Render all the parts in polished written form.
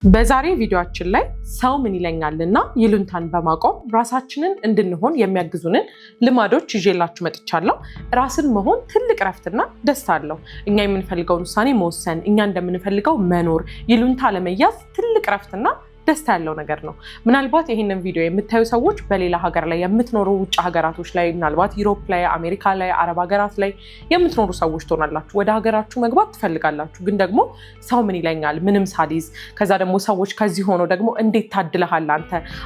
በዛሬ ቪዲዮአችን ላይ ሰው ምን ይለኛልና ይሉንታን በማቆም ራሳችንን እንድንሆን የሚያግዙንን ልማዶች ይዤላችሁ መጥቻለሁ። ራስን መሆን ትልቅ ረፍትና ደስታ አለው። እኛ የምንፈልገውን ውሳኔ መወሰን፣ እኛ እንደምንፈልገው መኖር፣ ይሉንታ ለመያዝ ትልቅ ረፍትና ደስታ ያለው ነገር ነው። ምናልባት ይሄንን ቪዲዮ የምታዩ ሰዎች በሌላ ሀገር ላይ የምትኖሩ፣ ውጭ ሀገራቶች ላይ ምናልባት ዩሮፕ ላይ፣ አሜሪካ ላይ፣ አረብ ሀገራት ላይ የምትኖሩ ሰዎች ትሆናላችሁ። ወደ ሀገራችሁ መግባት ትፈልጋላችሁ፣ ግን ደግሞ ሰው ምን ይለኛል ምንም ሳልይዝ፣ ከዛ ደግሞ ሰዎች ከዚህ ሆኖ ደግሞ እንዴት ታድለሃል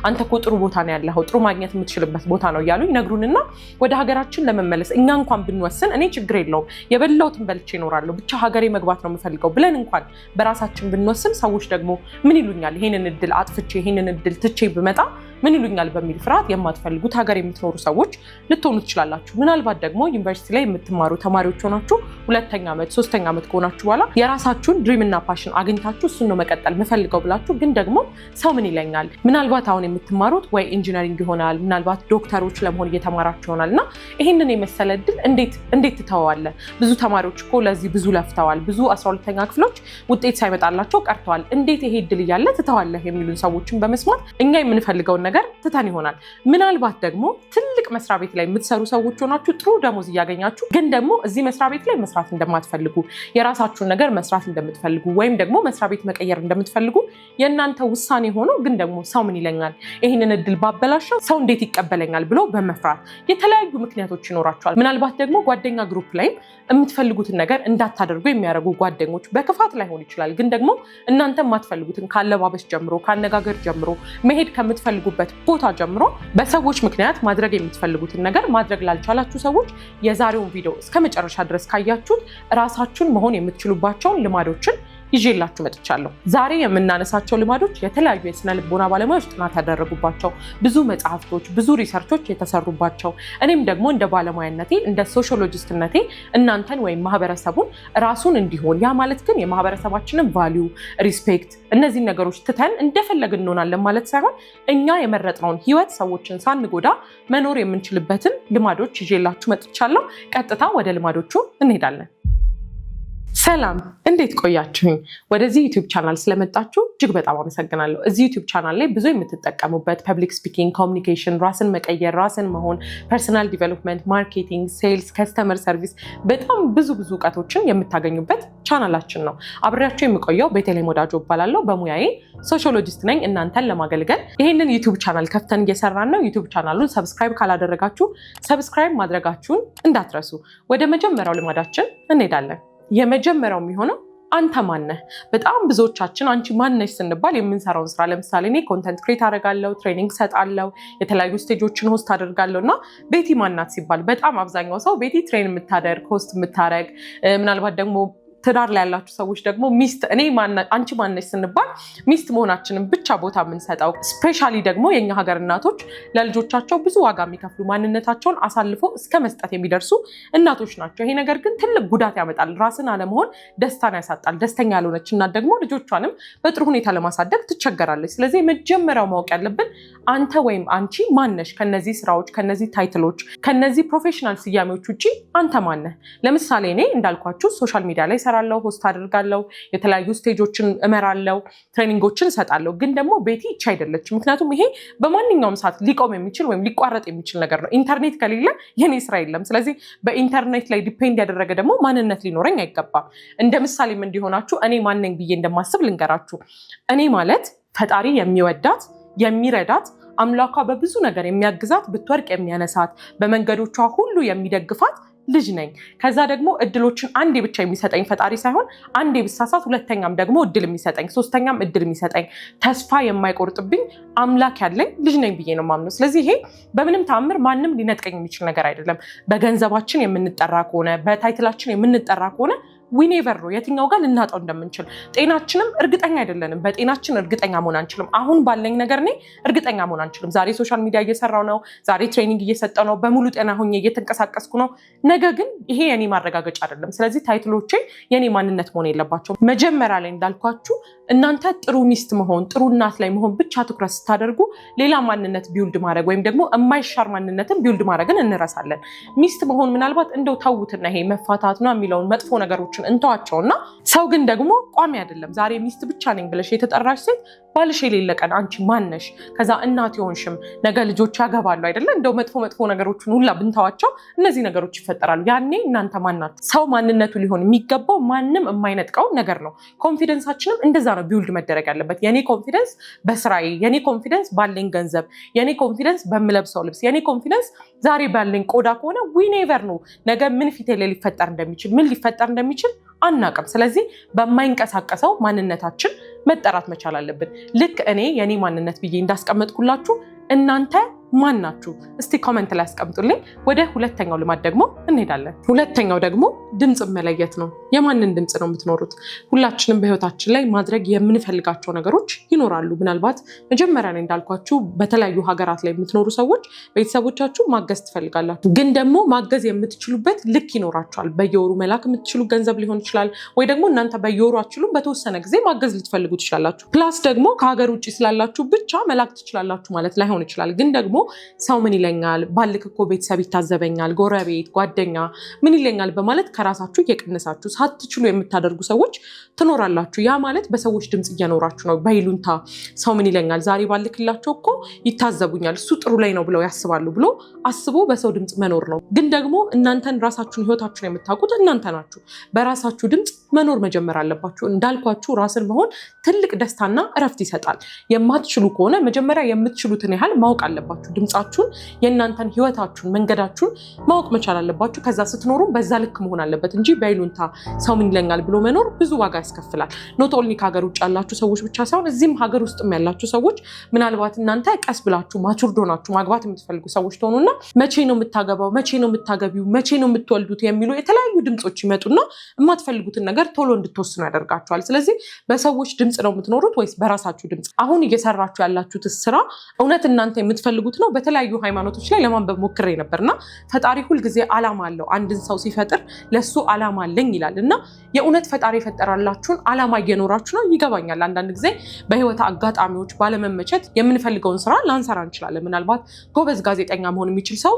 አንተ እኮ ጥሩ ቦታ ነው ያለኸው፣ ጥሩ ማግኘት የምትችልበት ቦታ ነው እያሉ ይነግሩንና ወደ ሀገራችን ለመመለስ እኛ እንኳን ብንወስን እኔ ችግር የለውም የበላሁትን በልቼ እኖራለሁ ብቻ ሀገሬ መግባት ነው የምፈልገው ብለን እንኳን በራሳችን ብንወስን ሰዎች ደግሞ ምን ይሉኛል ይሄንን እድል አጥፍቼ ይሄንን እድል ትቼ ብመጣ ምን ይሉኛል በሚል ፍርሃት የማትፈልጉት ሀገር የምትኖሩ ሰዎች ልትሆኑ ትችላላችሁ። ምናልባት ደግሞ ዩኒቨርሲቲ ላይ የምትማሩ ተማሪዎች ሆናችሁ ሁለተኛ ዓመት ሶስተኛ ዓመት ከሆናችሁ በኋላ የራሳችሁን ድሪም እና ፓሽን አግኝታችሁ እሱን ነው መቀጠል የምፈልገው ብላችሁ ግን ደግሞ ሰው ምን ይለኛል፣ ምናልባት አሁን የምትማሩት ወይ ኢንጂነሪንግ ይሆናል፣ ምናልባት ዶክተሮች ለመሆን እየተማራችሁ ይሆናል እና ይሄንን የመሰለ እድል እንዴት ትተዋዋለህ? ብዙ ተማሪዎች እኮ ለዚህ ብዙ ለፍተዋል፣ ብዙ 12ኛ ክፍሎች ውጤት ሳይመጣላቸው ቀርተዋል፣ እንዴት ይሄ እድል እያለ ትተዋለህ የሚሉን ሰዎችን በመስማት እኛ የምንፈልገውን ነገር ትተን ይሆናል። ምናልባት ደግሞ ትልቅ መስሪያ ቤት ላይ የምትሰሩ ሰዎች ሆናችሁ ጥሩ ደሞዝ እያገኛችሁ ግን ደግሞ እዚህ መስሪያ ቤት ላይ መስራት እንደማትፈልጉ፣ የራሳችሁን ነገር መስራት እንደምትፈልጉ ወይም ደግሞ መስሪያ ቤት መቀየር እንደምትፈልጉ የእናንተ ውሳኔ ሆኖ ግን ደግሞ ሰው ምን ይለኛል፣ ይህንን እድል ባበላሸው ሰው እንዴት ይቀበለኛል ብሎ በመፍራት የተለያዩ ምክንያቶች ይኖራቸዋል። ምናልባት ደግሞ ጓደኛ ግሩፕ ላይ የምትፈልጉትን ነገር እንዳታደርጉ የሚያደርጉ ጓደኞች በክፋት ላይሆን ይችላል፣ ግን ደግሞ እናንተ የማትፈልጉትን ካለባበስ ጀምሮ ካነጋገር ጀምሮ መሄድ ከምትፈልጉበት ቦታ ጀምሮ በሰዎች ምክንያት ማድረግ የምትፈልጉትን ነገር ማድረግ ላልቻላችሁ ሰዎች የዛሬውን ቪዲዮ እስከ መጨረሻ ድረስ ካያችሁት ራሳችሁን መሆን የምትችሉባቸውን ልማዶችን ይዤላችሁ መጥቻለሁ። ዛሬ የምናነሳቸው ልማዶች የተለያዩ የስነ ልቦና ባለሙያዎች ጥናት ያደረጉባቸው፣ ብዙ መጽሐፍቶች፣ ብዙ ሪሰርቾች የተሰሩባቸው፣ እኔም ደግሞ እንደ ባለሙያነቴ እንደ ሶሺዮሎጂስትነቴ እናንተን ወይም ማህበረሰቡን ራሱን እንዲሆን ያ ማለት ግን የማህበረሰባችንን ቫልዩ፣ ሪስፔክት እነዚህን ነገሮች ትተን እንደፈለግን እንሆናለን ማለት ሳይሆን እኛ የመረጥነውን ህይወት ሰዎችን ሳንጎዳ መኖር የምንችልበትን ልማዶች ይዤላችሁ መጥቻለሁ። ቀጥታ ወደ ልማዶቹ እንሄዳለን። ሰላም፣ እንዴት ቆያችሁኝ? ወደዚህ ዩቲዩብ ቻናል ስለመጣችሁ እጅግ በጣም አመሰግናለሁ። እዚህ ዩቲዩብ ቻናል ላይ ብዙ የምትጠቀሙበት ፐብሊክ ስፒኪንግ፣ ኮሚኒኬሽን፣ ራስን መቀየር፣ ራስን መሆን፣ ፐርሰናል ዲቨሎፕመንት፣ ማርኬቲንግ፣ ሴልስ፣ ከስተመር ሰርቪስ በጣም ብዙ እውቀቶችን የምታገኙበት ቻናላችን ነው። አብሬያችሁ የምቆየው ቤተልሔም ወዳጆ እባላለሁ። በሙያዬ ሶሺዮሎጂስት ነኝ። እናንተን ለማገልገል ይህንን ዩቲዩብ ቻናል ከፍተን እየሰራን ነው። ዩቲዩብ ቻናሉን ሰብስክራይብ ካላደረጋችሁ ሰብስክራይብ ማድረጋችሁን እንዳትረሱ። ወደ መጀመሪያው ልማዳችን እንሄዳለን። የመጀመሪያው የሚሆነው አንተ ማነህ? በጣም ብዙዎቻችን አንቺ ማነሽ ስንባል የምንሰራውን ስራ፣ ለምሳሌ እኔ ኮንተንት ክሬት አደርጋለሁ፣ ትሬኒንግ ሰጣለሁ፣ የተለያዩ ስቴጆችን ሆስት አደርጋለሁ እና ቤቲ ማናት ሲባል በጣም አብዛኛው ሰው ቤቲ ትሬን የምታደርግ ሆስት የምታደርግ ምናልባት ደግሞ ትዳር ላይ ያላችሁ ሰዎች ደግሞ ሚስት አንቺ ማነሽ ስንባል ሚስት መሆናችንን ብቻ ቦታ የምንሰጠው፣ ስፔሻሊ ደግሞ የኛ ሀገር እናቶች ለልጆቻቸው ብዙ ዋጋ የሚከፍሉ ማንነታቸውን አሳልፎ እስከ መስጠት የሚደርሱ እናቶች ናቸው። ይሄ ነገር ግን ትልቅ ጉዳት ያመጣል። ራስን አለመሆን ደስታን ያሳጣል። ደስተኛ ያልሆነች እናት ደግሞ ልጆቿንም በጥሩ ሁኔታ ለማሳደግ ትቸገራለች። ስለዚህ የመጀመሪያው ማወቅ ያለብን አንተ ወይም አንቺ ማነሽ? ከነዚህ ስራዎች፣ ከነዚህ ታይትሎች፣ ከነዚህ ፕሮፌሽናል ስያሜዎች ውጭ አንተ ማነህ? ለምሳሌ እኔ እንዳልኳችሁ ሶሻል ሚዲያ ላይ እሰራለሁ፣ ሆስት አደርጋለሁ፣ የተለያዩ ስቴጆችን እመራለሁ፣ ትሬኒንጎችን እሰጣለሁ። ግን ደግሞ ቤቲ ይቺ አይደለችም። ምክንያቱም ይሄ በማንኛውም ሰዓት ሊቆም የሚችል ወይም ሊቋረጥ የሚችል ነገር ነው። ኢንተርኔት ከሌለ የኔ ስራ የለም። ስለዚህ በኢንተርኔት ላይ ዲፔንድ ያደረገ ደግሞ ማንነት ሊኖረኝ አይገባም። እንደ ምሳሌም እንዲሆናችሁ እኔ ማነኝ ብዬ እንደማስብ ልንገራችሁ። እኔ ማለት ፈጣሪ የሚወዳት የሚረዳት አምላኳ በብዙ ነገር የሚያግዛት ብትወርቅ የሚያነሳት በመንገዶቿ ሁሉ የሚደግፋት ልጅ ነኝ። ከዛ ደግሞ እድሎችን አንዴ ብቻ የሚሰጠኝ ፈጣሪ ሳይሆን አንዴ ብሳሳት ሁለተኛም ደግሞ እድል የሚሰጠኝ ሶስተኛም እድል የሚሰጠኝ ተስፋ የማይቆርጥብኝ አምላክ ያለኝ ልጅ ነኝ ብዬ ነው የማምነው። ስለዚህ ይሄ በምንም ተአምር ማንም ሊነጥቀኝ የሚችል ነገር አይደለም። በገንዘባችን የምንጠራ ከሆነ በታይትላችን የምንጠራ ከሆነ ዊኔቨር ነው የትኛው ጋር ልናጣው እንደምንችል። ጤናችንም እርግጠኛ አይደለንም። በጤናችን እርግጠኛ መሆን አንችልም። አሁን ባለኝ ነገር እኔ እርግጠኛ መሆን አንችልም። ዛሬ ሶሻል ሚዲያ እየሰራው ነው፣ ዛሬ ትሬኒንግ እየሰጠው ነው፣ በሙሉ ጤና ሆኜ እየተንቀሳቀስኩ ነው። ነገ ግን ይሄ የኔ ማረጋገጫ አይደለም። ስለዚህ ታይትሎቼ የኔ ማንነት መሆን የለባቸው። መጀመሪያ ላይ እንዳልኳችሁ እናንተ ጥሩ ሚስት መሆን ጥሩ እናት ላይ መሆን ብቻ ትኩረት ስታደርጉ ሌላ ማንነት ቢውልድ ማድረግ ወይም ደግሞ የማይሻር ማንነትን ቢውልድ ማድረግን እንረሳለን። ሚስት መሆን ምናልባት እንደው ተውትና ይሄ መፋታት ነው የሚለውን መጥፎ ነገሮችን እንተዋቸውና ሰው ግን ደግሞ ቋሚ አይደለም። ዛሬ ሚስት ብቻ ነኝ ብለሽ የተጠራሽ ሴት ባልሽ የሌለ ቀን አንቺ ማነሽ? ከዛ እናት ይሆንሽም ነገ ልጆች ያገባሉ አይደለ? እንደው መጥፎ ነገሮችን ሁላ ብንተዋቸው እነዚህ ነገሮች ይፈጠራሉ። ያኔ እናንተ ማናችሁ? ሰው ማንነቱ ሊሆን የሚገባው ማንም የማይነጥቀው ነገር ነው። ኮንፊደንሳችንም እንደዛ ነው ቢውልድ መደረግ ያለበት። የኔ ኮንፊደንስ በስራዬ፣ የኔ ኮንፊደንስ ባለኝ ገንዘብ፣ የኔ ኮንፊደንስ በምለብሰው ልብስ፣ የኔ ኮንፊደንስ ዛሬ ባለኝ ቆዳ ከሆነ ዊኔቨር ነው ነገ ምን ፊቴ ላይ ሊፈጠር እንደሚችል ምን ሊፈጠር እንደሚችል አናቅም። ስለዚህ በማይንቀሳቀሰው ማንነታችን መጠራት መቻል አለብን። ልክ እኔ የኔ ማንነት ብዬ እንዳስቀመጥኩላችሁ እናንተ ማን ናችሁ? እስቲ ኮሜንት ላይ አስቀምጡልኝ። ወደ ሁለተኛው ልማድ ደግሞ እንሄዳለን። ሁለተኛው ደግሞ ድምጽ መለየት ነው። የማንን ድምጽ ነው የምትኖሩት? ሁላችንም በህይወታችን ላይ ማድረግ የምንፈልጋቸው ነገሮች ይኖራሉ። ምናልባት መጀመሪያ ላይ እንዳልኳችሁ በተለያዩ ሀገራት ላይ የምትኖሩ ሰዎች ቤተሰቦቻችሁ ማገዝ ትፈልጋላችሁ፣ ግን ደግሞ ማገዝ የምትችሉበት ልክ ይኖራችኋል። በየወሩ መላክ የምትችሉ ገንዘብ ሊሆን ይችላል፣ ወይ ደግሞ እናንተ በየወሩ አትችሉም፣ በተወሰነ ጊዜ ማገዝ ልትፈልጉ ትችላላችሁ። ፕላስ ደግሞ ከሀገር ውጭ ስላላችሁ ብቻ መላክ ትችላላችሁ ማለት ላይሆን ይችላል። ግን ደግሞ ሰው ምን ይለኛል፣ ባልክ እኮ ቤተሰብ ይታዘበኛል፣ ጎረቤት፣ ጓደኛ ምን ይለኛል በማለት ከራሳችሁ እየቀነሳችሁ ሳትችሉ የምታደርጉ ሰዎች ትኖራላችሁ። ያ ማለት በሰዎች ድምጽ እየኖራችሁ ነው። በይሉንታ ሰው ምን ይለኛል፣ ዛሬ ባልክላቸው እኮ ይታዘቡኛል፣ እሱ ጥሩ ላይ ነው ብለው ያስባሉ ብሎ አስቦ በሰው ድምጽ መኖር ነው። ግን ደግሞ እናንተን ራሳችሁን ህይወታችሁን የምታውቁት እናንተ ናችሁ። በራሳችሁ ድምጽ መኖር መጀመር አለባችሁ። እንዳልኳችሁ ራስን መሆን ትልቅ ደስታና እረፍት ይሰጣል። የማትችሉ ከሆነ መጀመሪያ የምትችሉትን ያህል ማወቅ አለባችሁ። ድምጻችሁን፣ የእናንተን ህይወታችሁን፣ መንገዳችሁን ማወቅ መቻል አለባችሁ። ከዛ ስትኖሩ በዛ ልክ መሆን አለበት እንጂ በይሉንታ ሰው ምን ይለኛል ብሎ መኖር ብዙ ዋጋ ያስከፍላል። ኖት ኦንሊ ከሀገር ውጭ ያላችሁ ሰዎች ብቻ ሳይሆን እዚህም ሀገር ውስጥም ያላችሁ ሰዎች ምናልባት እናንተ ቀስ ብላችሁ ማቹርድ ሆናችሁ ማግባት የምትፈልጉ ሰዎች ትሆኑና መቼ ነው የምታገባው፣ መቼ ነው የምታገቢው፣ መቼ ነው የምትወልዱት የሚሉ የተለያዩ ድምጾች ይመጡና የማትፈልጉትን ነገር ቶሎ እንድትወስኑ ያደርጋችኋል። ስለዚህ በሰዎች ድምጽ ነው የምትኖሩት ወይስ በራሳችሁ ድምጽ? አሁን እየሰራችሁ ያላችሁት ስራ እውነት እናንተ የምትፈልጉት ነው? በተለያዩ ሃይማኖቶች ላይ ለማንበብ ሞክሬ ነበርና ፈጣሪ ሁልጊዜ ዓላማ አለው። አንድን ሰው ሲፈጥር ለሱ ዓላማ አለኝ ይላል እና የእውነት ፈጣሪ የፈጠራላችሁን ዓላማ እየኖራችሁ ነው? ይገባኛል። አንዳንድ ጊዜ በህይወት አጋጣሚዎች ባለመመቸት የምንፈልገውን ስራ ላንሰራ እንችላለን። ምናልባት ጎበዝ ጋዜጠኛ መሆን የሚችል ሰው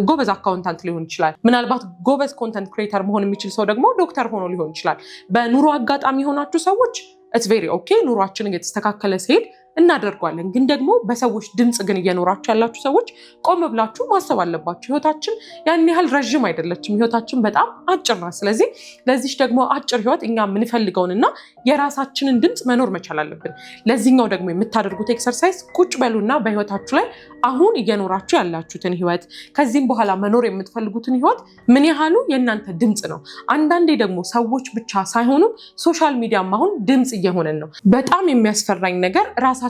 ጎበዝ አካውንታንት ሊሆን ይችላል። ምናልባት ጎበዝ ኮንተንት ክሬተር መሆን የሚችል ሰው ደግሞ ዶክተር ሆኖ ሊሆን ይችላል። በኑሮ አጋጣሚ የሆናችሁ ሰዎች ኢትስ ቬሪ ኦኬ። ኑሯችን እየተስተካከለ ሲሄድ እናደርጓለን። ግን ደግሞ በሰዎች ድምጽ ግን እየኖራችሁ ያላችሁ ሰዎች ቆም ብላችሁ ማሰብ አለባችሁ። ህይወታችን ያን ያህል ረዥም አይደለችም። ህይወታችን በጣም አጭር ናት። ስለዚህ ለዚህ ደግሞ አጭር ህይወት እኛ የምንፈልገውንና የራሳችንን ድምጽ መኖር መቻል አለብን። ለዚህኛው ደግሞ የምታደርጉት ኤክሰርሳይዝ ቁጭ በሉና በህይወታችሁ ላይ አሁን እየኖራችሁ ያላችሁትን ህይወት፣ ከዚህም በኋላ መኖር የምትፈልጉትን ህይወት ምን ያህሉ የእናንተ ድምጽ ነው? አንዳንዴ ደግሞ ሰዎች ብቻ ሳይሆኑ ሶሻል ሚዲያም አሁን ድምጽ እየሆነን ነው። በጣም የሚያስፈራኝ ነገር ራሳችንን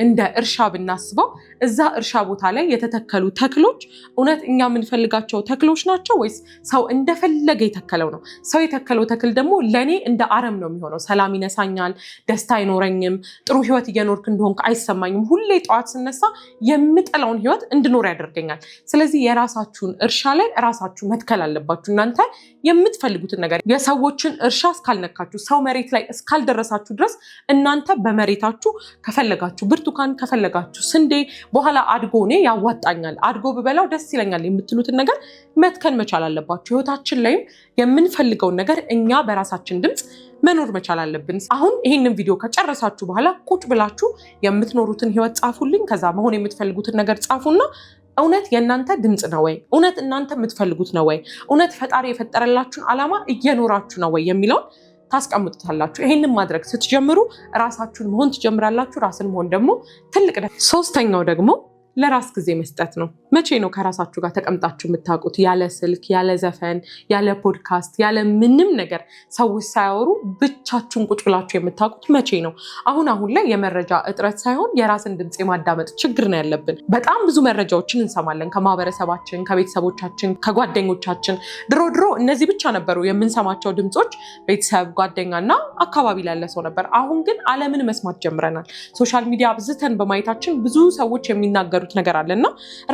እንደ እርሻ ብናስበው እዛ እርሻ ቦታ ላይ የተተከሉ ተክሎች እውነት እኛ የምንፈልጋቸው ተክሎች ናቸው ወይስ ሰው እንደፈለገ የተከለው ነው? ሰው የተከለው ተክል ደግሞ ለእኔ እንደ አረም ነው የሚሆነው። ሰላም ይነሳኛል፣ ደስታ አይኖረኝም፣ ጥሩ ህይወት እየኖርክ እንደሆንክ አይሰማኝም። ሁሌ ጠዋት ስነሳ የምጠላውን ህይወት እንድኖር ያደርገኛል። ስለዚህ የራሳችሁን እርሻ ላይ ራሳችሁ መትከል አለባችሁ። እናንተ የምትፈልጉትን ነገር የሰዎችን እርሻ እስካልነካችሁ፣ ሰው መሬት ላይ እስካልደረሳችሁ ድረስ እናንተ በመሬታችሁ ከፈለጋችሁ ብርቱካን፣ ከፈለጋችሁ ስንዴ፣ በኋላ አድጎ እኔ ያዋጣኛል፣ አድጎ ብበላው ደስ ይለኛል የምትሉትን ነገር መትከል መቻል አለባችሁ። ህይወታችን ላይም የምንፈልገውን ነገር እኛ በራሳችን ድምጽ መኖር መቻል አለብን። አሁን ይህንን ቪዲዮ ከጨረሳችሁ በኋላ ቁጭ ብላችሁ የምትኖሩትን ህይወት ጻፉልኝ። ከዛ መሆን የምትፈልጉትን ነገር ጻፉና እውነት የእናንተ ድምጽ ነው ወይ? እውነት እናንተ የምትፈልጉት ነው ወይ? እውነት ፈጣሪ የፈጠረላችሁን ዓላማ እየኖራችሁ ነው ወይ የሚለውን ታስቀምጡታላችሁ። ይሄንን ማድረግ ስትጀምሩ ራሳችሁን መሆን ትጀምራላችሁ። ራስን መሆን ደግሞ ትልቅ ነው። ሶስተኛው ደግሞ ለራስ ጊዜ መስጠት ነው። መቼ ነው ከራሳችሁ ጋር ተቀምጣችሁ የምታውቁት? ያለ ስልክ፣ ያለ ዘፈን፣ ያለ ፖድካስት፣ ያለ ምንም ነገር ሰዎች ሳያወሩ ብቻችሁን ቁጭ ብላችሁ የምታውቁት መቼ ነው? አሁን ላይ የመረጃ እጥረት ሳይሆን የራስን ድምፅ የማዳመጥ ችግር ነው ያለብን። በጣም ብዙ መረጃዎችን እንሰማለን ከማህበረሰባችን፣ ከቤተሰቦቻችን፣ ከጓደኞቻችን። ድሮ እነዚህ ብቻ ነበሩ የምንሰማቸው ድምፆች፣ ቤተሰብ፣ ጓደኛና አካባቢ ላለ ሰው ነበር። አሁን ግን ዓለምን መስማት ጀምረናል። ሶሻል ሚዲያ አብዝተን በማየታችን ብዙ ሰዎች የሚናገሩ ነገር አለና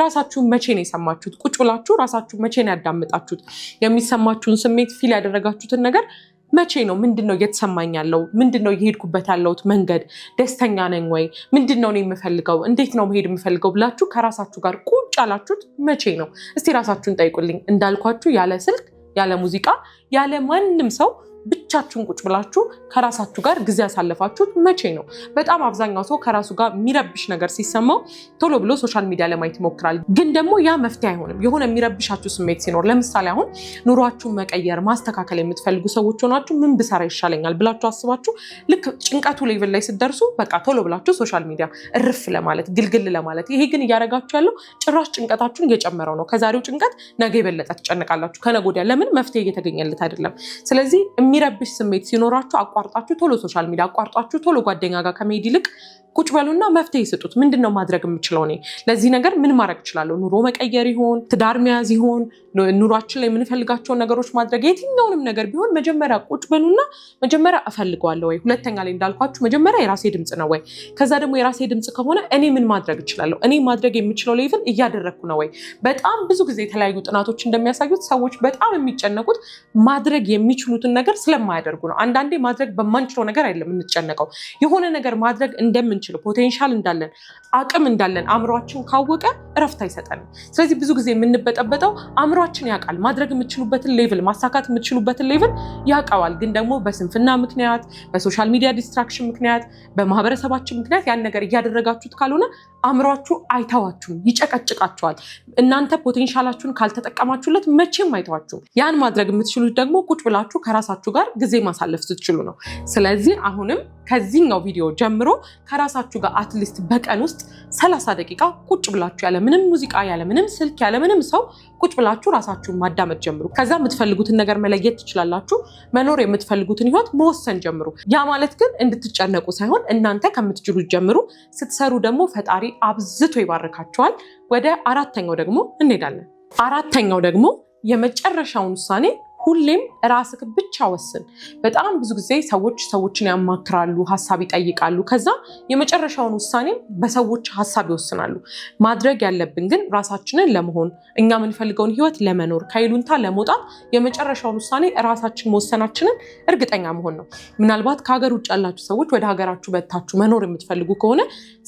ራሳችሁን መቼ ነው የሰማችሁት? ቁጭ ብላችሁ ራሳችሁን መቼ ነው ያዳመጣችሁት? የሚሰማችሁን ስሜት ፊል ያደረጋችሁትን ነገር መቼ ነው? ምንድነው እየተሰማኝ ያለው? ምንድነው እየሄድኩበት ያለሁት መንገድ? ደስተኛ ነኝ ወይ? ምንድነው ነው የምፈልገው? እንዴት ነው መሄድ የምፈልገው ብላችሁ ከራሳችሁ ጋር ቁጭ ያላችሁት መቼ ነው? እስቲ ራሳችሁን ጠይቁልኝ። እንዳልኳችሁ ያለ ስልክ፣ ያለ ሙዚቃ፣ ያለ ማንም ሰው ብቻችሁን ቁጭ ብላችሁ ከራሳችሁ ጋር ጊዜ ያሳለፋችሁት መቼ ነው? በጣም አብዛኛው ሰው ከራሱ ጋር የሚረብሽ ነገር ሲሰማው ቶሎ ብሎ ሶሻል ሚዲያ ለማየት ይሞክራል። ግን ደግሞ ያ መፍትሄ አይሆንም። የሆነ የሚረብሻችሁ ስሜት ሲኖር፣ ለምሳሌ አሁን ኑሯችሁን መቀየር ማስተካከል የምትፈልጉ ሰዎች ሆናችሁ ምን ብሰራ ይሻለኛል ብላችሁ አስባችሁ ልክ ጭንቀቱ ሌቭል ላይ ስትደርሱ በቃ ቶሎ ብላችሁ ሶሻል ሚዲያ እርፍ ለማለት ግልግል ለማለት። ይሄ ግን እያደረጋችሁ ያለው ጭራሽ ጭንቀታችሁን እየጨመረው ነው። ከዛሬው ጭንቀት ነገ የበለጠ ትጨነቃላችሁ። ከነገ ወዲያ ለምን መፍትሄ እየተገኘለት አይደለም። ስለዚህ የሚረብሽ ስሜት ሲኖራችሁ አቋርጣችሁ ቶሎ ሶሻል ሚዲያ አቋርጣችሁ ቶሎ ጓደኛ ጋር ከመሄድ ይልቅ ቁጭ በሉና መፍትሄ ይስጡት። ምንድነው ማድረግ የምችለው እኔ ለዚህ ነገር ምን ማድረግ እችላለሁ? ኑሮ መቀየር ይሆን፣ ትዳር መያዝ ይሆን፣ ኑሯችን ላይ የምንፈልጋቸውን ነገሮች ማድረግ፣ የትኛውንም ነገር ቢሆን መጀመሪያ ቁጭ በሉና መጀመሪያ እፈልገዋለሁ ወይ፣ ሁለተኛ ላይ እንዳልኳችሁ መጀመሪያ የራሴ ድምፅ ነው ወይ፣ ከዛ ደግሞ የራሴ ድምፅ ከሆነ እኔ ምን ማድረግ እችላለሁ? እኔ ማድረግ የምችለው ሌቭል እያደረግኩ ነው ወይ? በጣም ብዙ ጊዜ የተለያዩ ጥናቶች እንደሚያሳዩት ሰዎች በጣም የሚጨነቁት ማድረግ የሚችሉትን ነገር ስለማያደርጉ ነው። አንዳንዴ ማድረግ በማንችለው ነገር አይደለም የምንጨነቀው፣ የሆነ ነገር ማድረግ እንደምን ፖቴንሻል እንዳለን አቅም እንዳለን አእምሯችን ካወቀ እረፍት አይሰጠንም። ስለዚህ ብዙ ጊዜ የምንበጠበጠው አእምሯችን ያውቃል፣ ማድረግ የምትችሉበትን ሌቭል ማሳካት የምትችሉበትን ሌቭል ያውቀዋል። ግን ደግሞ በስንፍና ምክንያት፣ በሶሻል ሚዲያ ዲስትራክሽን ምክንያት፣ በማህበረሰባችን ምክንያት ያን ነገር እያደረጋችሁት ካልሆነ አእምሯችሁ አይተዋችሁም፣ ይጨቀጭቃችኋል። እናንተ ፖቴንሻላችሁን ካልተጠቀማችሁለት መቼም አይተዋችሁም። ያን ማድረግ የምትችሉት ደግሞ ቁጭ ብላችሁ ከራሳችሁ ጋር ጊዜ ማሳለፍ ስትችሉ ነው። ስለዚህ አሁንም ከዚህኛው ቪዲዮ ጀምሮ ከራሳችሁ ጋር አትሊስት በቀን ውስጥ 30 ደቂቃ ቁጭ ብላችሁ ያለምንም ሙዚቃ፣ ያለምንም ስልክ፣ ያለምንም ሰው ቁጭ ብላችሁ ራሳችሁን ማዳመጥ ጀምሩ። ከዛ የምትፈልጉትን ነገር መለየት ትችላላችሁ። መኖር የምትፈልጉትን ህይወት መወሰን ጀምሩ። ያ ማለት ግን እንድትጨነቁ ሳይሆን እናንተ ከምትችሉት ጀምሩ። ስትሰሩ ደግሞ ፈጣሪ አብዝቶ ይባርካችኋል። ወደ አራተኛው ደግሞ እንሄዳለን። አራተኛው ደግሞ የመጨረሻውን ውሳኔ ሁሌም ራስክ ብቻ ወስን። በጣም ብዙ ጊዜ ሰዎችን ያማክራሉ፣ ሀሳብ ይጠይቃሉ። ከዛ የመጨረሻውን ውሳኔ በሰዎች ሀሳብ ይወስናሉ። ማድረግ ያለብን ግን ራሳችንን ለመሆን እኛ የምንፈልገውን ህይወት ለመኖር ከይሉንታ ለመውጣት የመጨረሻውን ውሳኔ ራሳችን መወሰናችንን እርግጠኛ መሆን ነው። ምናልባት ከሀገር ውጭ ያላችሁ ሰዎች ወደ ሀገራችሁ በታችሁ መኖር የምትፈልጉ ከሆነ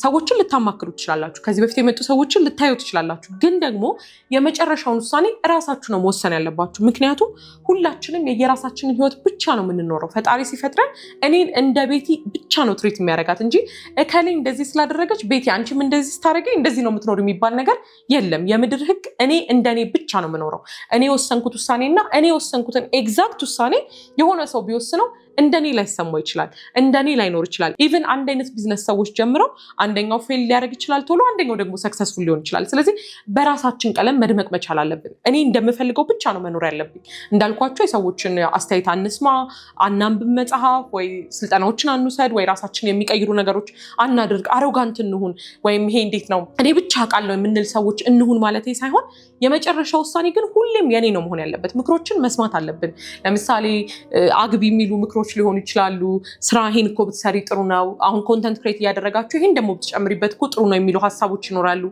ሰዎችን ልታማክሩ ትችላላችሁ። ከዚህ በፊት የመጡ ሰዎችን ልታዩ ትችላላችሁ። ግን ደግሞ የመጨረሻውን ውሳኔ ራሳችሁ ነው መወሰን ያለባችሁ። ምክንያቱም ሁላችንም የየራሳችንን ህይወት ብቻ ነው የምንኖረው። ፈጣሪ ሲፈጥረን እኔን እንደ ቤቲ ብቻ ነው ትሪት የሚያደርጋት እንጂ እከሌ እንደዚህ ስላደረገች ቤቲ አንቺም እንደዚህ ስታደርገኝ እንደዚህ ነው የምትኖር የሚባል ነገር የለም። የምድር ህግ እኔ እንደኔ ብቻ ነው የምኖረው። እኔ የወሰንኩት ውሳኔና እኔ የወሰንኩትን ኤግዛክት ውሳኔ የሆነ ሰው ቢወስነው እንደኔ ላይሰማው ይችላል፣ እንደኔ ላይኖር ይችላል። ኢቭን አንድ አይነት ቢዝነስ ሰዎች ጀምረው አንደኛው ፌል ሊያደርግ ይችላል ቶሎ፣ አንደኛው ደግሞ ሰክሰስፉል ሊሆን ይችላል። ስለዚህ በራሳችን ቀለም መድመቅ መቻል አለብን። እኔ እንደምፈልገው ብቻ ነው መኖር ያለብኝ። እንዳልኳቸው የሰዎችን አስተያየት አንስማ፣ አናንብብ መጽሐፍ ወይ ስልጠናዎችን አንውሰድ ወይ ራሳችን የሚቀይሩ ነገሮች አናድርግ፣ አሮጋንት እንሁን ወይም ይሄ እንዴት ነው እኔ ብቻ አውቃለሁ የምንል ሰዎች እንሁን ማለት ሳይሆን የመጨረሻ ውሳኔ ግን ሁሌም የኔ ነው መሆን ያለበት። ምክሮችን መስማት አለብን። ለምሳሌ አግቢ የሚሉ ምክሮች ሊሆኑ ይችላሉ። ስራ ይሄን እኮ ብትሰሪ ጥሩ ነው፣ አሁን ኮንተንት ክሬት እያደረጋችሁ ይሄን ደግሞ ብትጨምሪበት እኮ ጥሩ ነው የሚሉ ሀሳቦች ይኖራሉ።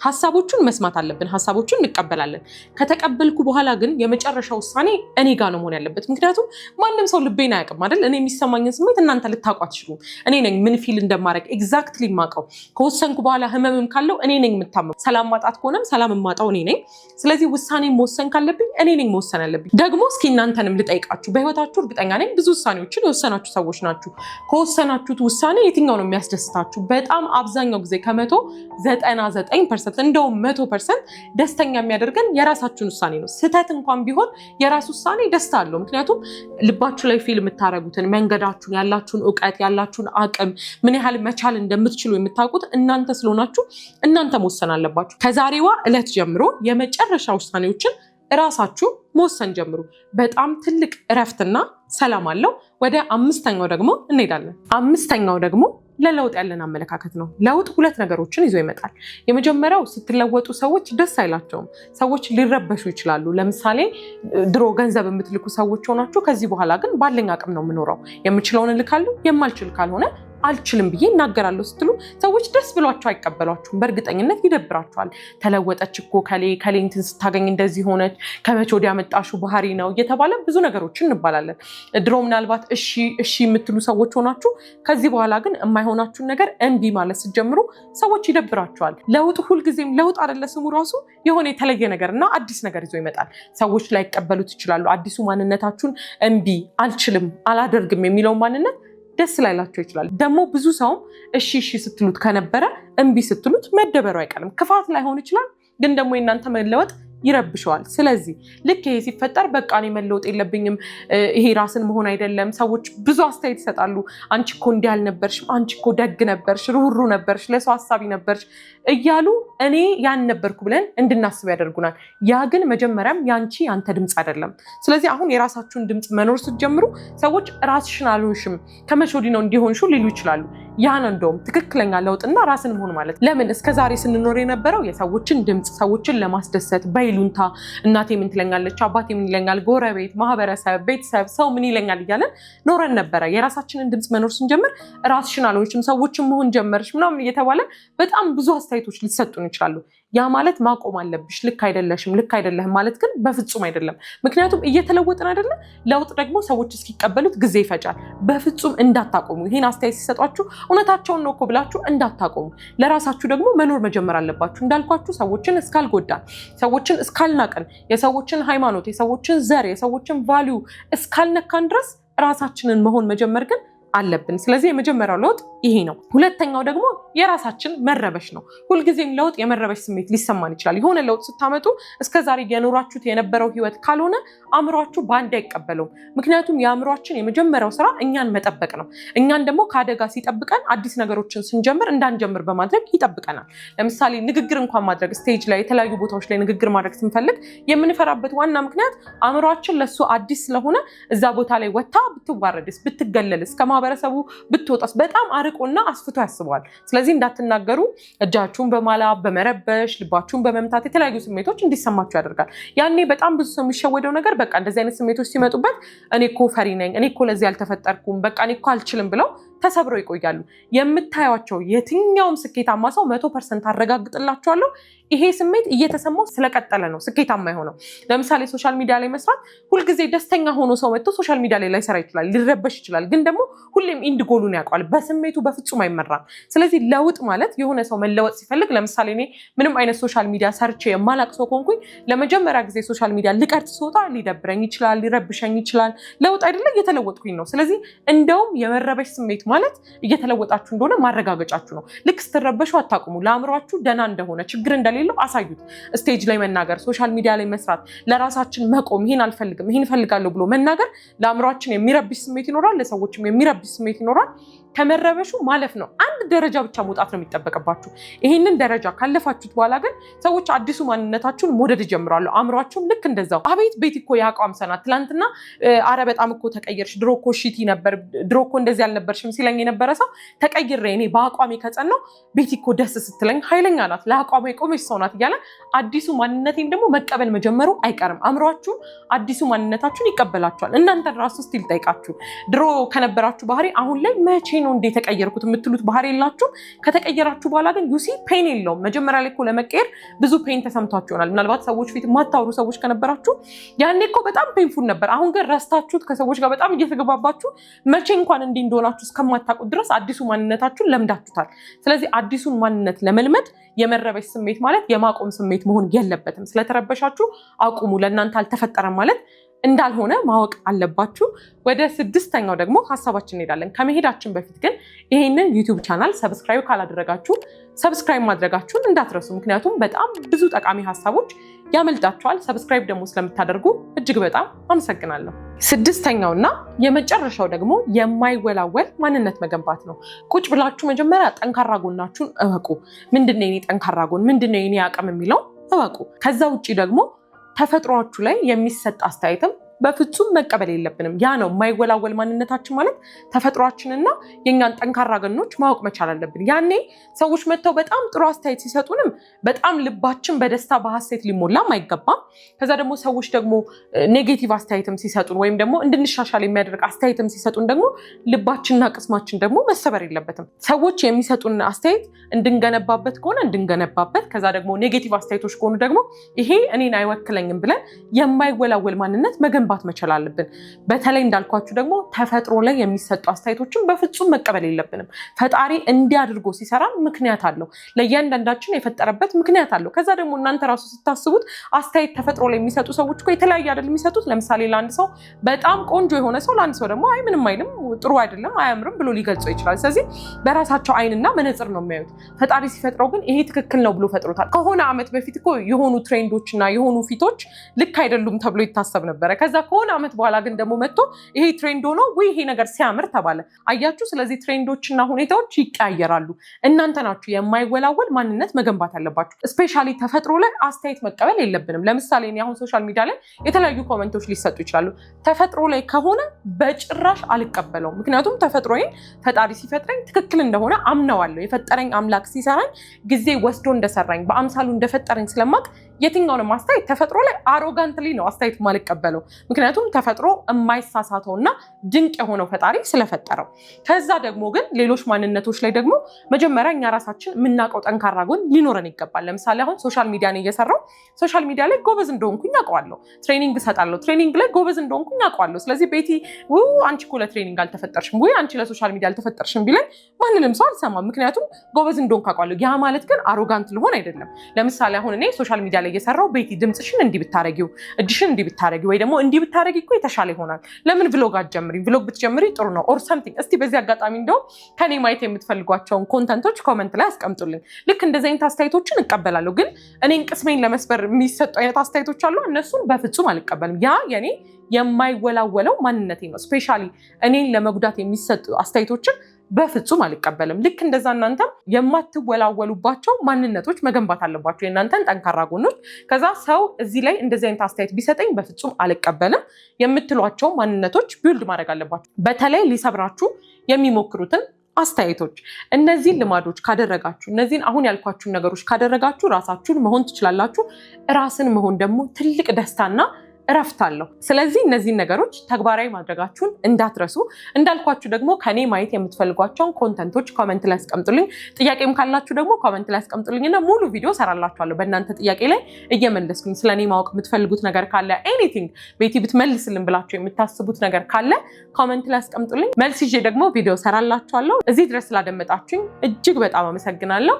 ሀሳቦቹን መስማት አለብን፣ ሀሳቦቹን እንቀበላለን። ከተቀበልኩ በኋላ ግን የመጨረሻ ውሳኔ እኔ ጋር ነው መሆን ያለበት። ምክንያቱም ማንም ሰው ልቤን አያውቅም አይደል? እኔ የሚሰማኝን ስሜት እናንተ ልታውቁ አትችሉም። እኔ ነኝ ምን ፊል እንደማደርግ ኤግዛክትሊ የማውቀው። ከወሰንኩ በኋላ ህመምም ካለው እኔ ነኝ የምታመመው። ሰላም ማጣት ከሆነም ሰላም የማጣው እኔ ነኝ። ስለዚህ ውሳኔ መወሰን ካለብኝ እኔ ነኝ መወሰን ያለብኝ። ደግሞ እስኪ እናንተንም ልጠይቃችሁ። በህይወታችሁ እርግጠኛ ነኝ ብዙ ውሳኔዎችን የወሰናችሁ ሰዎች ናችሁ። ከወሰናችሁት ውሳኔ የትኛው ነው የሚያስደስታችሁ? በጣም አብዛኛው ጊዜ ከ99% እንደውም 100% ደስተኛ የሚያደርገን የራሳችሁን ውሳኔ ነው። ስህተት እንኳን ቢሆን የራስ ውሳኔ ደስታ አለው። ምክንያቱም ልባችሁ ላይ ፊል የምታደርጉትን መንገዳችሁን፣ ያላችሁን እውቀት፣ ያላችሁን አቅም ምን ያህል መቻል እንደምትችሉ የምታውቁት እናንተ ስለሆናችሁ እናንተ መወሰን አለባችሁ። ከዛሬዋ ዕለት ጀምሮ የመጨረሻ ውሳኔዎችን እራሳችሁ መወሰን ጀምሩ። በጣም ትልቅ እረፍትና ሰላም አለው። ወደ አምስተኛው ደግሞ እንሄዳለን። አምስተኛው ደግሞ ለለውጥ ያለን አመለካከት ነው። ለውጥ ሁለት ነገሮችን ይዞ ይመጣል። የመጀመሪያው ስትለወጡ ሰዎች ደስ አይላቸውም። ሰዎች ሊረበሹ ይችላሉ። ለምሳሌ ድሮ ገንዘብ የምትልኩ ሰዎች ሆናችሁ ከዚህ በኋላ ግን ባለኝ አቅም ነው የምኖረው፣ የምችለውን እልካለሁ፣ የማልችል ካልሆነ አልችልም ብዬ እናገራለሁ ስትሉ ሰዎች ደስ ብሏቸው አይቀበሏችሁም። በእርግጠኝነት ይደብራችኋል። ተለወጠች እኮ ከሌ እንትን ስታገኝ እንደዚህ ሆነች፣ ከመቼ ወዲያ ያመጣሽው ባህሪ ነው እየተባለ ብዙ ነገሮችን እንባላለን። ድሮ ምናልባት እሺ የምትሉ ሰዎች ሆናችሁ ከዚህ በኋላ ግን የማይሆናችሁን ነገር እምቢ ማለት ስትጀምሩ ሰዎች ይደብራችኋል። ለውጥ ሁልጊዜም ለውጥ አይደለ ስሙ ራሱ የሆነ የተለየ ነገርና አዲስ ነገር ይዞ ይመጣል። ሰዎች ላይቀበሉት ይችላሉ። አዲሱ ማንነታችሁን እምቢ፣ አልችልም፣ አላደርግም የሚለው ማንነት ደስ ላይላቸው ይችላል። ደግሞ ብዙ ሰውም እሺ ስትሉት ከነበረ እምቢ ስትሉት መደበሩ አይቀርም። ክፋት ላይሆን ይችላል፣ ግን ደግሞ የእናንተ መለወጥ ይረብሸዋል። ስለዚህ ልክ ይሄ ሲፈጠር በቃ እኔ መለወጥ የለብኝም፣ ይሄ ራስን መሆን አይደለም። ሰዎች ብዙ አስተያየት ይሰጣሉ። አንቺ እኮ እንዲህ አልነበርሽም፣ አንቺ እኮ ደግ ነበርሽ፣ ሩህሩ ነበርሽ፣ ለሰው ሀሳቢ ነበርሽ እያሉ እኔ ያን ነበርኩ ብለን እንድናስብ ያደርጉናል። ያ ግን መጀመሪያም ያንተ ድምፅ አይደለም። ስለዚህ አሁን የራሳችሁን ድምፅ መኖር ስትጀምሩ ሰዎች ራስሽን አልሆንሽም፣ ከመቼ ወዲህ ነው እንዲሆንሽው ሊሉ ይችላሉ። ያ ነው እንደውም ትክክለኛ ለውጥና ራስን መሆን ማለት። ለምን እስከዛሬ ስንኖር የነበረው የሰዎችን ድምፅ ሰዎችን ለማስደሰት በይሉንታ እናቴ ምን ትለኛለች፣ አባቴ ምን ይለኛል፣ ጎረቤት፣ ማህበረሰብ፣ ቤተሰብ፣ ሰው ምን ይለኛል እያለን ኖረን ነበረ። የራሳችንን ድምፅ መኖር ስንጀምር ራስሽን አልሆንሽም፣ ሰዎችን መሆን ጀመርሽ ምናምን እየተባለ በጣም ብዙ አስተያየቶች ሊሰጡን ይችላሉ። ያ ማለት ማቆም አለብሽ፣ ልክ አይደለሽም፣ ልክ አይደለህም ማለት ግን በፍጹም አይደለም። ምክንያቱም እየተለወጥን አይደለም። ለውጥ ደግሞ ሰዎች እስኪቀበሉት ጊዜ ይፈጃል። በፍጹም እንዳታቆሙ። ይሄን አስተያየት ሲሰጧችሁ እውነታቸውን ነው እኮ ብላችሁ እንዳታቆሙ። ለራሳችሁ ደግሞ መኖር መጀመር አለባችሁ። እንዳልኳችሁ ሰዎችን እስካልጎዳን፣ ሰዎችን እስካልናቀን፣ የሰዎችን ሃይማኖት፣ የሰዎችን ዘር፣ የሰዎችን ቫልዩ እስካልነካን ድረስ ራሳችንን መሆን መጀመር ግን አለብን። ስለዚህ የመጀመሪያው ለውጥ ይሄ ነው። ሁለተኛው ደግሞ የራሳችን መረበሽ ነው። ሁልጊዜም ለውጥ የመረበሽ ስሜት ሊሰማን ይችላል። የሆነ ለውጥ ስታመጡ እስከዛሬ የኖራችሁት የነበረው ህይወት ካልሆነ አእምሯችሁ በአንድ አይቀበለውም። ምክንያቱም የአእምሯችን የመጀመሪያው ስራ እኛን መጠበቅ ነው። እኛን ደግሞ ከአደጋ ሲጠብቀን አዲስ ነገሮችን ስንጀምር እንዳንጀምር በማድረግ ይጠብቀናል። ለምሳሌ ንግግር እንኳን ማድረግ ስቴጅ ላይ የተለያዩ ቦታዎች ላይ ንግግር ማድረግ ስንፈልግ የምንፈራበት ዋና ምክንያት አእምሯችን ለሱ አዲስ ስለሆነ እዛ ቦታ ላይ ወታ ብትዋረድስ፣ ብትገለልስ፣ ከማህበረሰቡ ብትወጣስ በጣም አርቆና አስፍቶ ያስበዋል። ስለዚህ እንዳትናገሩ እጃችሁን በማላብ በመረበሽ ልባችሁን በመምታት የተለያዩ ስሜቶች እንዲሰማችሁ ያደርጋል። ያኔ በጣም ብዙ ሰው የሚሸወደው ነገር በቃ እንደዚህ አይነት ስሜቶች ሲመጡበት እኔ እኮ ፈሪ ነኝ፣ እኔ እኮ ለዚህ አልተፈጠርኩም፣ በቃ እኔ እኮ አልችልም ብለው ተሰብረው ይቆያሉ። የምታዩቸው የትኛውም ስኬታማ ሰው 100% አረጋግጥላችኋለሁ ይሄ ስሜት እየተሰማው ስለቀጠለ ነው ስኬታማ የሆነው። ለምሳሌ ሶሻል ሚዲያ ላይ መስራት፣ ሁልጊዜ ደስተኛ ሆኖ ሰው መጥቶ ሶሻል ሚዲያ ላይ ላይሰራ ይችላል፣ ሊረበሽ ይችላል። ግን ደግሞ ሁሌም ኢንድ ጎሉን ያውቃል። በስሜቱ በፍጹም አይመራም። ስለዚህ ለውጥ ማለት የሆነ ሰው መለወጥ ሲፈልግ፣ ለምሳሌ እኔ ምንም አይነት ሶሻል ሚዲያ ሰርቼ የማላቅ ሰው ኮንኩኝ ለመጀመሪያ ጊዜ ሶሻል ሚዲያ ልቀርጽ ስወጣ ሊደብረኝ ይችላል፣ ሊረብሸኝ ይችላል። ለውጥ አይደለ እየተለወጥኩኝ ነው። ስለዚህ እንደውም የመረበሽ ስሜት ማለት እየተለወጣችሁ እንደሆነ ማረጋገጫችሁ ነው። ልክ ስትረበሹ አታቁሙ። ለአእምሯችሁ ደህና እንደሆነ ችግር እንደሌለው አሳዩት። ስቴጅ ላይ መናገር፣ ሶሻል ሚዲያ ላይ መስራት፣ ለራሳችን መቆም፣ ይሄን አልፈልግም ይሄን እፈልጋለሁ ብሎ መናገር ለአእምሯችን የሚረብሽ ስሜት ይኖራል፣ ለሰዎችም የሚረብሽ ስሜት ይኖራል። ከመረበሹ ማለፍ ነው። አንድ ደረጃ ብቻ መውጣት ነው የሚጠበቅባችሁ። ይሄንን ደረጃ ካለፋችሁት በኋላ ግን ሰዎች አዲሱ ማንነታችሁን መውደድ ይጀምራሉ። አእምሯችሁም ልክ እንደዛው አቤት ቤት እኮ የአቋም ሰናት ትላንትና አረ በጣም እኮ ተቀየርሽ፣ ድሮ እኮ ሺቲ ነበር፣ ድሮ እኮ እንደዚህ አልነበርሽም ሲለኝ የነበረ ሰው ተቀይሬ እኔ በአቋሜ ከጸናው ቤት እኮ ደስ ስትለኝ ኃይለኛ ናት፣ ለአቋሜ ቆመች ሰው ናት እያለ አዲሱ ማንነቴን ደግሞ መቀበል መጀመሩ አይቀርም። አእምሯችሁ አዲሱ ማንነታችሁን ይቀበላችኋል። እናንተን ራሱ ስቲል ጠይቃችሁ ድሮ ከነበራችሁ ባህሪ አሁን ላይ መቼ ነው እንደ ተቀየርኩት የምትሉት ባህሪ የላችሁ። ከተቀየራችሁ በኋላ ግን ዩሲ ፔን የለውም። መጀመሪያ ላይ እኮ ለመቀየር ብዙ ፔን ተሰምቷችሁ ይሆናል። ምናልባት ሰዎች ፊት የማታወሩ ሰዎች ከነበራችሁ ያኔ እኮ በጣም ፔንፉል ነበር። አሁን ግን ረስታችሁት ከሰዎች ጋር በጣም እየተገባባችሁ መቼ እንኳን እንዲህ እንደሆናችሁ እስከማታውቁት ድረስ አዲሱ ማንነታችሁን ለምዳችሁታል። ስለዚህ አዲሱን ማንነት ለመልመድ የመረበሽ ስሜት ማለት የማቆም ስሜት መሆን የለበትም። ስለተረበሻችሁ አቁሙ። ለእናንተ አልተፈጠረም ማለት እንዳልሆነ ማወቅ አለባችሁ። ወደ 6ኛው ደግሞ ሀሳባችን እንሄዳለን። ከመሄዳችን በፊት ግን ይሄንን ዩቲዩብ ቻናል ሰብስክራይብ ካላደረጋችሁ ሰብስክራይብ ማድረጋችሁን እንዳትረሱ። ምክንያቱም በጣም ብዙ ጠቃሚ ሀሳቦች ያመልጣችኋል። ሰብስክራይብ ደግሞ ስለምታደርጉ እጅግ በጣም አመሰግናለሁ። 6ኛውና የመጨረሻው ደግሞ የማይወላወል ማንነት መገንባት ነው። ቁጭ ብላችሁ መጀመሪያ ጠንካራ ጎናችሁን እወቁ። ምንድነው የኔ ጠንካራ ጎን፣ ምንድነው የኔ አቅም የሚለው እወቁ። ከዛ ውጪ ደግሞ ተፈጥሯችሁ ላይ የሚሰጥ አስተያየትም በፍጹም መቀበል የለብንም። ያ ነው የማይወላወል ማንነታችን ማለት ተፈጥሯችንና የኛን ጠንካራ ጎኖች ማወቅ መቻል አለብን። ያኔ ሰዎች መጥተው በጣም ጥሩ አስተያየት ሲሰጡንም በጣም ልባችን በደስታ በሐሴት ሊሞላም አይገባም። ከዛ ደግሞ ሰዎች ደግሞ ኔጌቲቭ አስተያየትም ሲሰጡን ወይም ደግሞ እንድንሻሻል የሚያደርግ አስተያየትም ሲሰጡን ደግሞ ልባችንና ቅስማችን ደግሞ መሰበር የለበትም። ሰዎች የሚሰጡን አስተያየት እንድንገነባበት ከሆነ እንድንገነባበት፣ ከዛ ደግሞ ኔጌቲቭ አስተያየቶች ከሆኑ ደግሞ ይሄ እኔን አይወክለኝም ብለን የማይወላወል ማንነት መገንባት መቻል አለብን። በተለይ እንዳልኳችሁ ደግሞ ተፈጥሮ ላይ የሚሰጡ አስተያየቶችን በፍጹም መቀበል የለብንም። ፈጣሪ እንዲያድርጎ ሲሰራ ምክንያት አለው። ለእያንዳንዳችን የፈጠረበት ምክንያት አለው። ከዛ ደግሞ እናንተ ራሱ ስታስቡት አስተያየት ተፈጥሮ ላይ የሚሰጡ ሰዎች እኮ የተለያየ አይደል የሚሰጡት። ለምሳሌ ለአንድ ሰው በጣም ቆንጆ የሆነ ሰው ለአንድ ሰው ደግሞ አይ ምንም አይልም፣ ጥሩ አይደለም፣ አያምርም ብሎ ሊገልጸው ይችላል። ስለዚህ በራሳቸው አይንና መነጽር ነው የሚያዩት። ፈጣሪ ሲፈጥረው ግን ይሄ ትክክል ነው ብሎ ፈጥሮታል። ከሆነ ዓመት በፊት እኮ የሆኑ ትሬንዶችና የሆኑ ፊቶች ልክ አይደሉም ተብሎ ይታሰብ ነበረ። ከዛ ከሆነ ዓመት በኋላ ግን ደግሞ መጥቶ ይሄ ትሬንድ ሆኖ ወይ ይሄ ነገር ሲያምር ተባለ። አያችሁ። ስለዚህ ትሬንዶችና ሁኔታዎች ይቀያየራሉ። እናንተ ናችሁ የማይወላወል ማንነት መገንባት ያለባችሁ። ስፔሻሊ ተፈጥሮ ላይ አስተያየት መቀበል የለብንም። ለምሳሌ እኔ አሁን ሶሻል ሚዲያ ላይ የተለያዩ ኮመንቶች ሊሰጡ ይችላሉ። ተፈጥሮ ላይ ከሆነ በጭራሽ አልቀበለውም። ምክንያቱም ተፈጥሮዬን ፈጣሪ ሲፈጥረኝ ትክክል እንደሆነ አምነዋለሁ። የፈጠረኝ አምላክ ሲሰራኝ ጊዜ ወስዶ እንደሰራኝ በአምሳሉ እንደፈጠረኝ ስለማቅ የትኛውንም አስተያየት ተፈጥሮ ላይ አሮጋንትሊ ነው አስተያየት ማልቀበለው። ምክንያቱም ተፈጥሮ የማይሳሳተውና ድንቅ የሆነው ፈጣሪ ስለፈጠረው። ከዛ ደግሞ ግን ሌሎች ማንነቶች ላይ ደግሞ መጀመሪያ እኛ ራሳችን የምናውቀው ጠንካራ ጎን ሊኖረን ይገባል። ለምሳሌ አሁን ሶሻል ሚዲያን እየሰራው ሶሻል ሚዲያ ላይ ጎበዝ እንደሆንኩኝ አውቀዋለሁ። ትሬኒንግ እሰጣለሁ፣ ትሬኒንግ ላይ ጎበዝ እንደሆንኩኝ አውቀዋለሁ። ስለዚህ ቤቲ አንቺ እኮ ለትሬኒንግ አልተፈጠርሽም ወይ አንቺ ለሶሻል ሚዲያ አልተፈጠርሽም ቢለኝ ማንንም ሰው አልሰማም። ምክንያቱም ጎበዝ እንደሆንኩ አውቀዋለሁ። ያ ማለት ግን አሮጋንት ልሆን አይደለም። ለምሳሌ አሁን እኔ ሶሻል ሚዲያ ላይ እየሰራው ቤቲ ድምፅሽን እንዲህ ብታረጊው፣ እጅሽን እንዲህ ብታረጊው ወይ ደግሞ እንዲህ ብታረጊ እኮ የተሻለ ይሆናል፣ ለምን ቭሎግ አትጀምሪ? ቭሎግ ብትጀምሪ ጥሩ ነው ኦር ሰምቲንግ። እስቲ በዚህ አጋጣሚ እንደው ከኔ ማየት የምትፈልጓቸውን ኮንተንቶች ኮመንት ላይ አስቀምጡልኝ። ልክ እንደዚህ አይነት አስተያየቶችን እቀበላለሁ። ግን እኔን ቅስሜን ለመስበር የሚሰጡ አይነት አስተያየቶች አሉ፣ እነሱን በፍጹም አልቀበልም። ያ የኔ የማይወላወለው ማንነቴ ነው። ስፔሻሊ እኔን ለመጉዳት የሚሰጡ አስተያየቶችን በፍጹም አልቀበልም። ልክ እንደዛ እናንተም የማትወላወሉባቸው ማንነቶች መገንባት አለባቸው፣ የእናንተን ጠንካራ ጎኖች። ከዛ ሰው እዚህ ላይ እንደዚህ አይነት አስተያየት ቢሰጠኝ በፍጹም አልቀበልም የምትሏቸው ማንነቶች ቢውልድ ማድረግ አለባቸው። በተለይ ሊሰብራችሁ የሚሞክሩትን አስተያየቶች። እነዚህን ልማዶች ካደረጋችሁ፣ እነዚህን አሁን ያልኳችሁን ነገሮች ካደረጋችሁ ራሳችሁን መሆን ትችላላችሁ። ራስን መሆን ደግሞ ትልቅ ደስታና እረፍት አለው። ስለዚህ እነዚህን ነገሮች ተግባራዊ ማድረጋችሁን እንዳትረሱ። እንዳልኳችሁ ደግሞ ከኔ ማየት የምትፈልጓቸውን ኮንተንቶች ኮመንት ላይ አስቀምጡልኝ። ጥያቄም ካላችሁ ደግሞ ኮመንት ላይ አስቀምጡልኝና ሙሉ ቪዲዮ ሰራላችኋለሁ በእናንተ ጥያቄ ላይ እየመለስኩኝ። ስለኔ ማወቅ የምትፈልጉት ነገር ካለ ኤኒቲንግ ቤቲ ብትመልስልን ብላችሁ የምታስቡት ነገር ካለ ኮመንት ላይ አስቀምጡልኝ። መልስ ይዤ ደግሞ ቪዲዮ ሰራላችኋለሁ። እዚህ ድረስ ስላደመጣችሁኝ እጅግ በጣም አመሰግናለሁ።